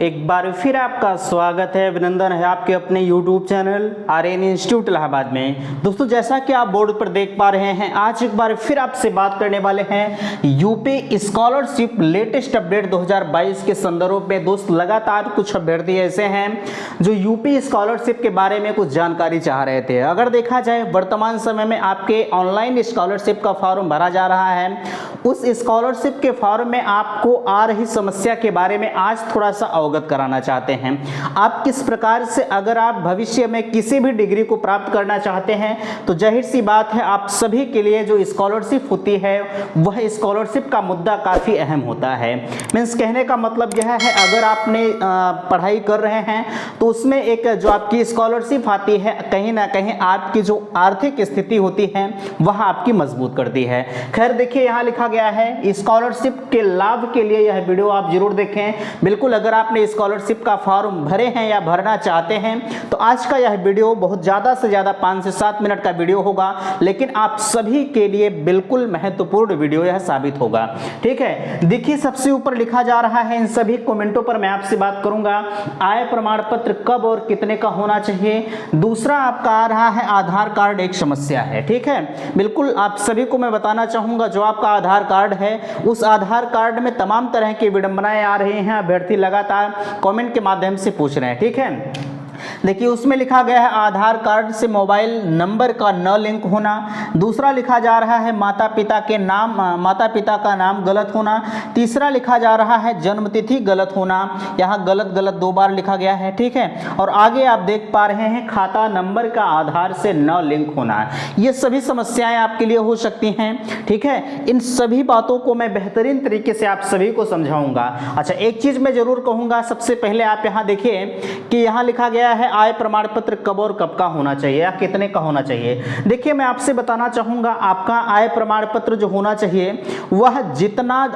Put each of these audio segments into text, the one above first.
एक बार फिर आपका स्वागत है, अभिनंदन है आपके अपने YouTube channel Aryan institute Allahabad में। दोस्तों, जैसा कि आप बोर्ड पर देख पा रहे हैं, आज एक बार फिर आपसे बात करने वाले हैं यूपी स्कॉलरशिप लेटेस्ट अपडेट 2022 के संदर्भ में। दोस्त, लगातार कुछ अभ्यर्थी ऐसे हैं जो यूपी स्कॉलरशिप के बारे में कुछ जानकारी चाह रहे थे। अगर देखा जाए, वर्तमान समय में आपके ऑनलाइन स्कॉलरशिप का फॉर्म भरा जा रहा है। उस स्कॉलरशिप के फॉर्म में आपको आ रही समस्या के बारे में आज थोड़ा सा अवगत कराना चाहते हैं। आप किस प्रकार से, अगर आप भविष्य में किसी भी डिग्री को प्राप्त करना चाहते हैं, तो जाहिर सी बात है आप सभी के लिए जो स्कॉलरशिप होती है वह स्कॉलरशिप का मुद्दा काफ़ी अहम होता है। मीन्स कहने का मतलब यह है, अगर आपने पढ़ाई कर रहे हैं तो उसमें एक जो आपकी स्कॉलरशिप आती है, कहीं ना कहीं आपकी जो आर्थिक स्थिति होती है वह आपकी मजबूत करती है। खैर देखिए, यहाँ लिखा गया है स्कॉलरशिप के लाभ के लिए यह वीडियो आप जरूर देखें। बिल्कुल, अगर आपने स्कॉलरशिप का फॉर्म भरे हैं या भरना चाहते हैं तो आज का यह वीडियो बहुत ज़्यादा से ज़्यादा 5 से 7 मिनट का वीडियो होगा, लेकिन आप सभी के लिए बिल्कुल महत्वपूर्ण वीडियो यह साबित होगा। ठीक है, देखिए सबसे ऊपर लिखा जा रहा है, इन सभी कमेंटों पर मैं आपसे बात करूंगा। आय प्रमाण पत्र कब और कितने का होना चाहिए। दूसरा आपका आ रहा है आधार कार्ड एक समस्या है। ठीक है, बिल्कुल आप सभी को मैं बताना चाहूंगा, जो आपका आधार कार्ड है उस आधार कार्ड में तमाम तरह की विडंबनाएं आ रही हैं। अभ्यर्थी लगातार कमेंट के माध्यम से पूछ रहे हैं। ठीक है, देखिए उसमें लिखा गया है आधार कार्ड से मोबाइल नंबर का न लिंक होना। दूसरा लिखा जा रहा है माता पिता का नाम गलत होना। तीसरा लिखा जा रहा है जन्मतिथि गलत होना। यहाँ गलत 2 बार लिखा गया है। ठीक है, और आगे आप देख पा रहे हैं खाता नंबर का आधार से न लिंक होना। ये सभी समस्याएं आपके लिए हो सकती हैं। ठीक है, इन सभी बातों को मैं बेहतरीन तरीके से आप सभी को समझाऊंगा। अच्छा, एक चीज मैं जरूर कहूंगा, सबसे पहले आप यहाँ देखिए कि यहाँ लिखा गया है आय प्रमाण पत्र कब और कब का होना चाहिए या कितने का होना चाहिए। देखिए मैं आपसे बताना चाहूंगा, आपका आय प्रमाण पत्र जो होना चाहिए वह जितना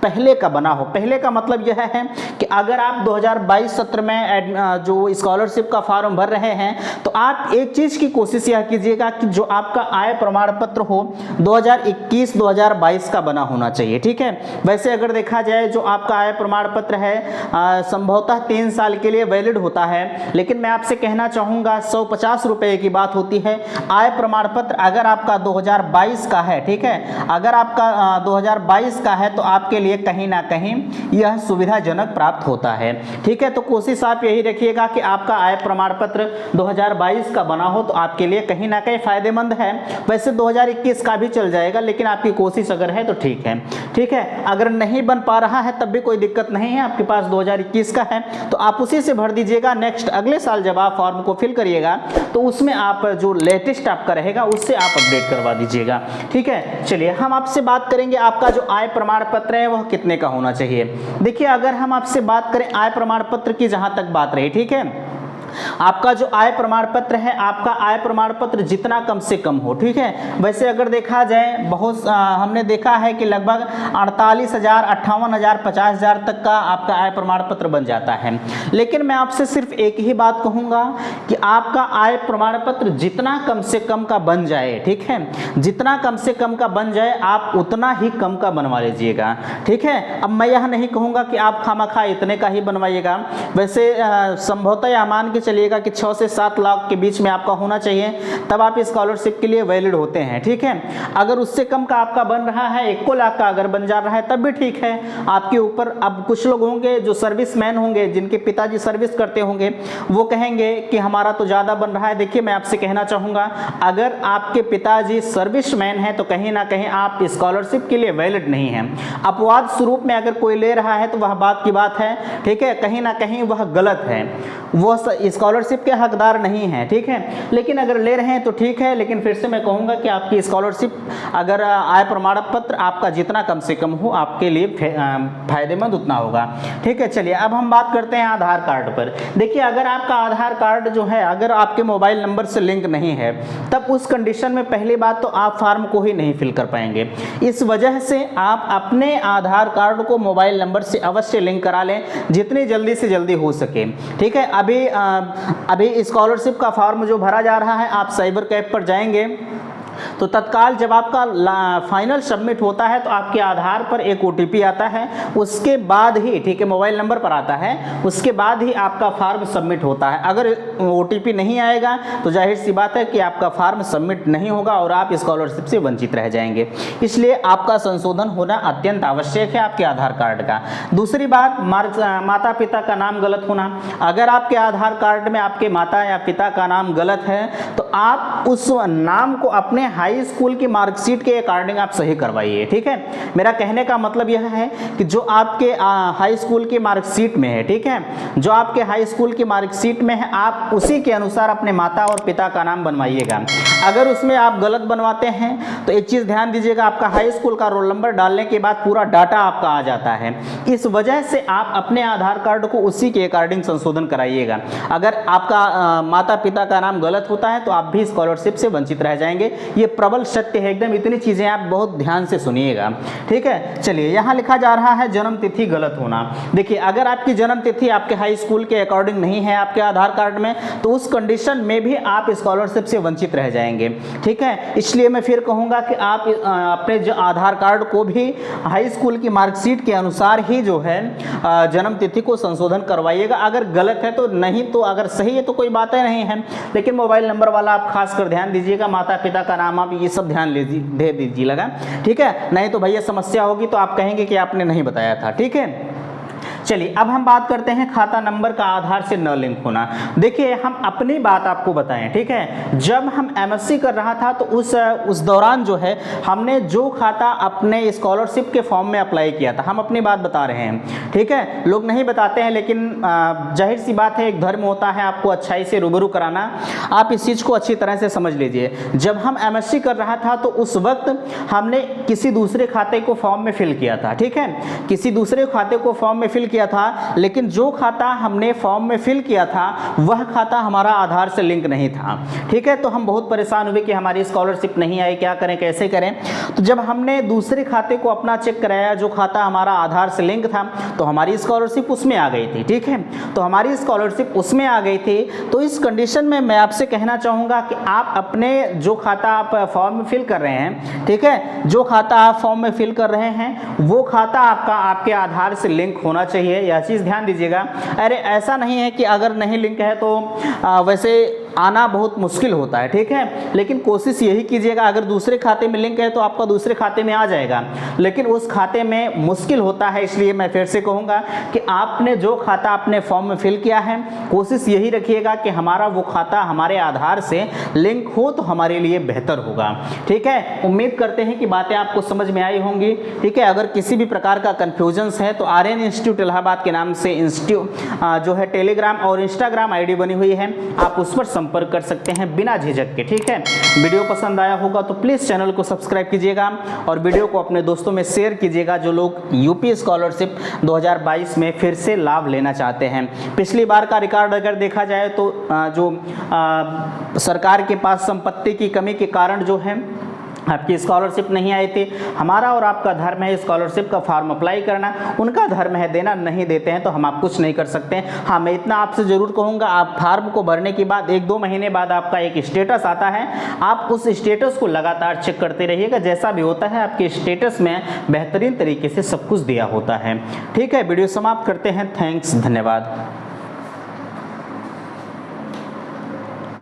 पहले का बना हो। पहले का मतलब यह है कि अगर आप 2022 सत्र में जो स्कॉलरशिप का फॉर्म भर रहे हैं तो आप एक चीज की कोशिश यह कीजिएगा कि जो आपका आय प्रमाण पत्र हो 2021-2022 का बना होना चाहिए। ठीक है, वैसे अगर देखा जाए जो आपका आय प्रमाण पत्र है संभवतः 3 साल के लिए वैलिड होता है, लेकिन मैं आपसे कहना चाहूंगा 150 रुपए की बात होती है। आय प्रमाण पत्र अगर आपका 2022 का है, ठीक है, अगर आपका 2022 का है तो आपके लिए कहीं ना कहीं यह सुविधाजनक प्राप्त होता है। ठीक है, तो कोशिश आप यही रखिएगा कि आपका आय प्रमाण पत्र 2022 का बना हो तो आपके लिए कहीं ना कहीं फायदेमंद है। वैसे 2021 का भी चल जाएगा, लेकिन आपकी कोशिश अगर है तो ठीक है। ठीक है, अगर नहीं बन पा रहा है तब भी कोई दिक्कत नहीं है, आपके पास 2021 का है तो आप उसी से भर दीजिएगा। नेक्स्ट अगले साल जब आप फॉर्म को फिल करिएगा तो उसमें आप जो लेटेस्ट आपका रहेगा उससे आप अपडेट करवा दीजिएगा। ठीक है, चलिए हम आपसे बात करेंगे आपका जो आय प्रमाण पत्र है वह कितने का होना चाहिए। देखिए अगर हम आपसे बात करें आय प्रमाण पत्र की, जहां तक बात रही, ठीक है, आपका जो आय प्रमाण पत्र है, आपका आय प्रमाण पत्र जितना कम से कम हो। ठीक है, वैसे अगर देखा जाए बहुत हमने देखा है कि लगभग 48,000, 58,000, 50,000 तक का आपका आय प्रमाण पत्र बन जाता है। लेकिन मैं आपसे सिर्फ एक ही बात कहूंगा कि आपका आय प्रमाण पत्र जितना कम से कम का बन जाए, ठीक है, जितना कम से कम का बन जाए आप उतना ही कम का बनवा लीजिएगा। ठीक है, अब मैं यह नहीं कहूंगा कि आप खामखा इतने का ही बनवाइएगा। वैसे संभवतः यह मान के चलिएगा कि 6 से 7 लाख के बीच में आपका होना चाहिए, तब आप स्कॉलरशिप के लिए वैलिड होते हैं। ठीक है, अगर उससे कम का आपका बन रहा है, 1 लाख का अगर बन जा रहा है तब भी ठीक है, आपके ऊपर। अब कुछ लोग होंगे जो सर्विसमैन होंगे, जिनके पिताजी सर्विस करते होंगे, वो कहेंगे कि हमारा तो ज़्यादा बन रहा है। देखिए मैं आपसे कहना चाहूँगा, अगर आपके पिताजी सर्विसमैन हैं तो कहीं ना कहीं आप स्कॉलरशिप के लिए वैलिड नहीं हैं। अपवाद स्वरूप में अगर कोई ले रहा है तो वह बात की बात है। ठीक है, कहीं ना कहीं वह गलत है, वो स्कॉलरशिप के हकदार नहीं है। ठीक है, लेकिन अगर ले रहे हैं तो ठीक है, लेकिन फिर से मैं कहूँगा कि आपकी स्कॉलरशिप अगर आय प्रमाण पत्र आपका जितना कम से कम हो आपके लिए फायदेमंद उतना होगा। ठीक है, चलिए अब हम बात करते हैं आधार कार्ड पर। देखिए अगर आपका आधार कार्ड जो है अगर आपके मोबाइल नंबर से लिंक नहीं है, तब उस कंडीशन में पहली बात तो आप फॉर्म को ही नहीं फिल कर पाएंगे। इस वजह से आप अपने आधार कार्ड को मोबाइल नंबर से अवश्य लिंक करा लें, जितनी जल्दी से जल्दी हो सके। ठीक है, अभी स्कॉलरशिप का फॉर्म जो भरा जा रहा है, आप साइबर कैफ पर जाएंगे, तो तत्काल जब आपका फाइनल सबमिट होता है तो आपके आधार पर एक OTP आता है, उसके बाद ही, ठीक है, मोबाइल नंबर पर आता है, उसके बाद ही आपका फार्म सबमिट होता है। अगर OTP नहीं आएगा तो जाहिर सी बात है कि आपका फार्म सबमिट नहीं होगा और आप स्कॉलरशिप से वंचित रह जाएंगे। इसलिए आपका संशोधन होना अत्यंत आवश्यक है आपके आधार कार्ड का। दूसरी बात, माता पिता का नाम गलत होना। अगर आपके आधार कार्ड में आपके माता या पिता का नाम गलत है तो आप उस नाम को अपने हाई स्कूल की मार्कशीट के अकॉर्डिंग आप सही करवाइए, ठीक है। मेरा कहने का मतलब यह है कि जो आपके हाई स्कूल की मार्कशीट में है, ठीक है, जो आपके हाई स्कूल की मार्कशीट में है आप उसी के अनुसार अपने माता और पिता का नाम बनवाइएगा। अगर उसमें आप गलत बनवाते हैं तो एक चीज़ ध्यान दीजिएगा, आपका हाई स्कूल का रोल नंबर डालने के बाद पूरा डाटा आपका आ जाता है। इस वजह से आप अपने आधार कार्ड को उसी के अकॉर्डिंग संशोधन कराइएगा। अगर आपका माता पिता का नाम गलत होता है तो आप भी स्कॉलरशिप से वंचित रह जाएंगे। ये प्रबल सत्य है एकदम, इतनी चीज़ें आप बहुत ध्यान से सुनिएगा, ठीक है। चलिए, यहाँ लिखा जा रहा है जन्म तिथि गलत होना। देखिए, अगर आपकी जन्म तिथि आपके हाई स्कूल के अकॉर्डिंग नहीं है आपके आधार कार्ड में तो उस कंडीशन में भी आप स्कॉलरशिप से वंचित रह जाएंगे, ठीक है। इसलिए मैं फिर कहूँगा कि आप अपने जो आधार कार्ड को भी हाई स्कूल की मार्कशीट के अनुसार ही जो है जन्म तिथि को संशोधन करवाइएगा। अगर गलत है तो नहीं, तो अगर सही है तो कोई बात नहीं है, लेकिन मोबाइल नंबर वाला आप खास कर ध्यान दीजिएगा, माता पिता का नाम आप ये सब ध्यान दे दीजिएगा, ठीक है। नहीं तो भैया समस्या होगी तो आप कहेंगे कि आपने नहीं बताया था, ठीक है। चलिए, अब हम बात करते हैं खाता नंबर का आधार से न लिंक होना। देखिए, हम अपनी बात आपको बताएं, ठीक है। जब हम MSc कर रहा था तो उस दौरान जो है हमने जो खाता अपने स्कॉलरशिप के फॉर्म में अप्लाई किया था, हम अपनी बात बता रहे हैं, ठीक है। लोग नहीं बताते हैं, लेकिन जाहिर सी बात है, एक धर्म होता है आपको अच्छाई से रूबरू कराना। आप इस चीज़ को अच्छी तरह से समझ लीजिए। जब हम MSc कर रहा था तो उस वक्त हमने किसी दूसरे खाते को फॉर्म में फिल किया था, ठीक है, किसी दूसरे खाते को फॉर्म में फिल किया था, लेकिन जो खाता हमने फॉर्म में फिल किया था वह खाता हमारा आधार से लिंक नहीं था, ठीक है। तो हम बहुत परेशान हुए कि हमारी स्कॉलरशिप नहीं आई, क्या करें, कैसे करें। तो जब हमने दूसरे खाते को अपना चेक कराया जो खाता हमारा आधार से लिंक था तो हमारी स्कॉलरशिप उसमें आ गई थी, ठीक है। तो हमारी स्कॉलरशिप उसमें आ गई थी। तो इस कंडीशन में मैं आपसे कहना चाहूँगा कि आप अपने जो खाता आप फॉर्म में फिल कर रहे हैं, ठीक है, जो खाता आप फॉर्म में फिल कर रहे हैं वो खाता आपके आधार से लिंक होना चाहिए। यह चीज़ ध्यान दीजिएगा। अरे ऐसा नहीं है कि अगर नहीं लिंक है तो वैसे आना बहुत मुश्किल होता है, ठीक है, लेकिन कोशिश यही कीजिएगा, अगर दूसरे खाते में लिंक है तो आपका दूसरे खाते में आ जाएगा, लेकिन उस खाते में मुश्किल होता है। इसलिए मैं फिर से कहूँगा कि आपने जो खाता अपने फॉर्म में फिल किया है कोशिश यही रखिएगा कि हमारा वो खाता हमारे आधार से लिंक हो तो हमारे लिए बेहतर होगा, ठीक है। उम्मीद करते हैं कि बातें आपको समझ में आई होंगी, ठीक है। अगर किसी भी प्रकार का कन्फ्यूजन्स है तो आर्यन इंस्टीट्यूट इलाहाबाद के नाम से जो है टेलीग्राम और इंस्टाग्राम ID बनी हुई है, आप उस पर संपर्क कर सकते हैं बिना झिझक के, ठीक है। वीडियो पसंद आया होगा तो प्लीज़ चैनल को सब्सक्राइब कीजिएगा और वीडियो को अपने दोस्तों में शेयर कीजिएगा जो लोग यूपी स्कॉलरशिप 2022 में फिर से लाभ लेना चाहते हैं। पिछली बार का रिकॉर्ड अगर देखा जाए तो सरकार के पास संपत्ति की कमी के कारण जो है आपकी स्कॉलरशिप नहीं आई थी। हमारा और आपका धर्म है स्कॉलरशिप का फॉर्म अप्लाई करना, उनका धर्म है देना, नहीं देते हैं तो हम आप कुछ नहीं कर सकते हैं। हाँ, मैं इतना आपसे ज़रूर कहूँगा, आप फार्म को भरने के बाद 1-2 महीने बाद आपका एक स्टेटस आता है, आप उस स्टेटस को लगातार चेक करते रहिएगा। जैसा भी होता है आपके स्टेटस में बेहतरीन तरीके से सब कुछ दिया होता है, ठीक है। वीडियो समाप्त करते हैं। थैंक्स, धन्यवाद।